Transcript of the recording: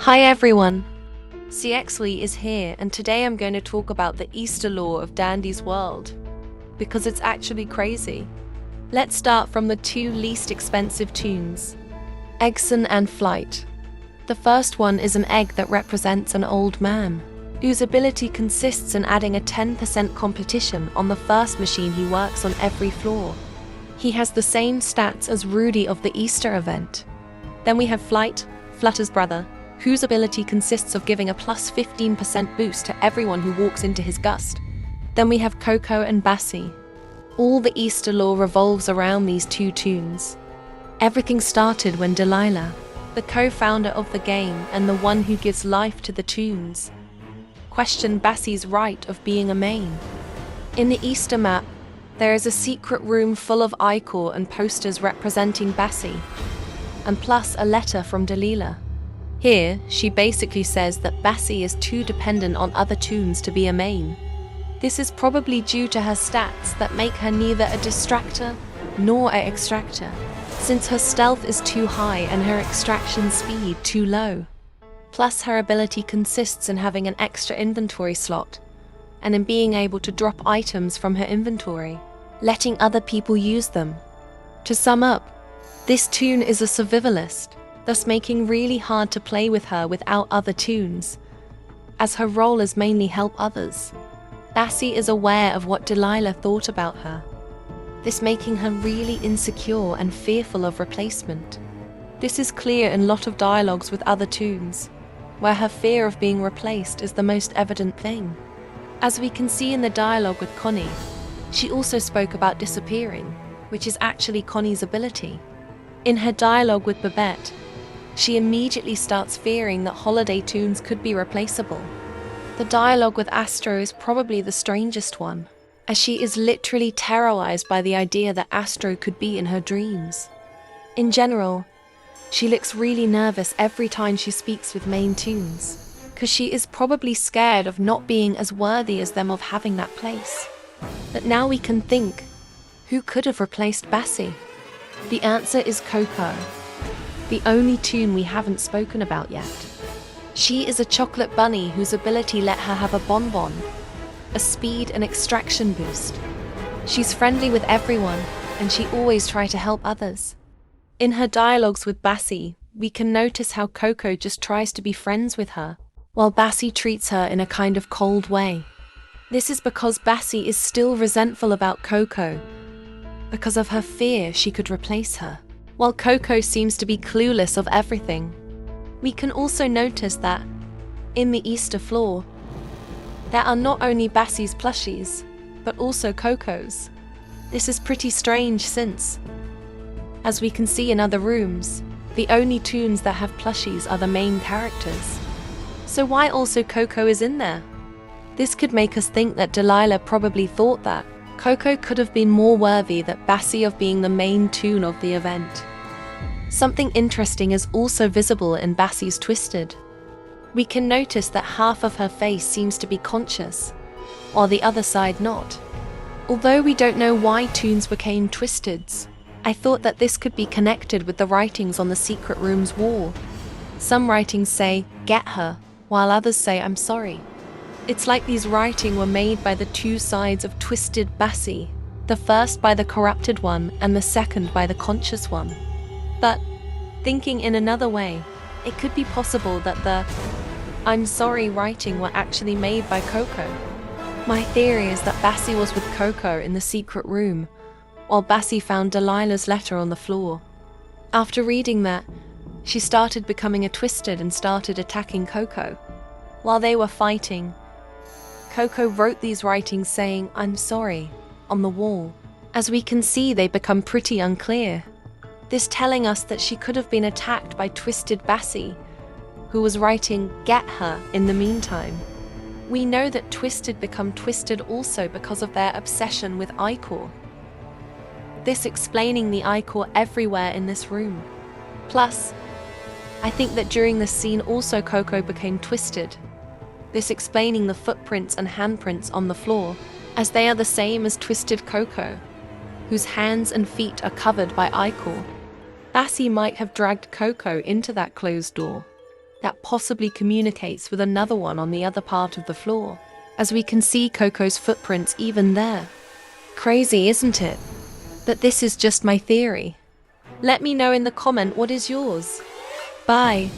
Hi everyone, sxlvee is here and today I'm going to talk about the Easter lore of Dandy's World, because it's actually crazy. Let's start from the two least expensive toons, Eggson and Flight. The first one is an egg that represents an old man, whose ability consists in adding a 10% competition on the first machine he works on every floor. He has the same stats as Rudy of the Easter event. Then we have Flight, Flutter's brother, whose ability consists of giving a plus 15% boost to everyone who walks into his gust. Then we have Koko and Bassie. All the Easter lore revolves around these two toons. Everything started when Delilah, the co-founder of the game and the one who gives life to the toons, questioned Bassie's right of being a main. In the Easter map, there is a secret room full of icor and posters representing Bassie, and plus a letter from Delilah. Here, she basically says that Bassie is too dependent on other toons to be a main. This is probably due to her stats that make her neither a distractor nor an extractor, since her stealth is too high and her extraction speed too low. Plus her ability consists in having an extra inventory slot, and in being able to drop items from her inventory, letting other people use them. To sum up, this toon is a survivalist, thus making really hard to play with her without other toons, as her role is mainly help others. Bassie is aware of what Delilah thought about her, this making her really insecure and fearful of replacement. This is clear in a lot of dialogues with other toons, where her fear of being replaced is the most evident thing. As we can see in the dialogue with Connie, she also spoke about disappearing, which is actually Connie's ability. In her dialogue with Babette, she immediately starts fearing that holiday toons could be replaceable. The dialogue with Astro is probably the strangest one, as she is literally terrorized by the idea that Astro could be in her dreams. In general, she looks really nervous every time she speaks with main toons, because she is probably scared of not being as worthy as them of having that place. But now we can think, who could have replaced Bassie? The answer is Koko, the only toon we haven't spoken about yet. She is a chocolate bunny whose ability let her have a bonbon, a speed and extraction boost. She's friendly with everyone, and she always tries to help others. In her dialogues with Bassie, we can notice how Koko just tries to be friends with her, while Bassie treats her in a kind of cold way. This is because Bassie is still resentful about Koko, because of her fear she could replace her, while Koko seems to be clueless of everything. We can also notice that, in the Easter floor, there are not only Bassie's plushies, but also Koko's. This is pretty strange since, as we can see in other rooms, the only toons that have plushies are the main characters. So why also Koko is in there? This could make us think that Delilah probably thought that Koko could have been more worthy than Bassie of being the main toon of the event. Something interesting is also visible in Bassie's Twisted. We can notice that half of her face seems to be conscious, while the other side not. Although we don't know why toons became Twisteds, I thought that this could be connected with the writings on the secret room's wall. Some writings say, "Get her," while others say, "I'm sorry." It's like these writings were made by the two sides of Twisted Bassie, the first by the corrupted one and the second by the conscious one. But, thinking in another way, it could be possible that the "I'm sorry" writing were actually made by Koko. My theory is that Bassie was with Koko in the secret room, while Bassie found Delilah's letter on the floor. After reading that, she started becoming a Twisted and started attacking Koko. While they were fighting, Koko wrote these writings saying, "I'm sorry," on the wall. As we can see, they become pretty unclear. This telling us that she could have been attacked by Twisted Bassie, who was writing "Get her" in the meantime. We know that Twisted become Twisted also because of their obsession with icor. This explaining the icor everywhere in this room. Plus, I think that during this scene also Koko became Twisted. This explaining the footprints and handprints on the floor, as they are the same as Twisted Koko, whose hands and feet are covered by icor. Bassie might have dragged Koko into that closed door. that possibly communicates with another one on the other part of the floor, as we can see Koko's footprints even there. Crazy, isn't it? But this is just my theory. Let me know in the comment what is yours. Bye.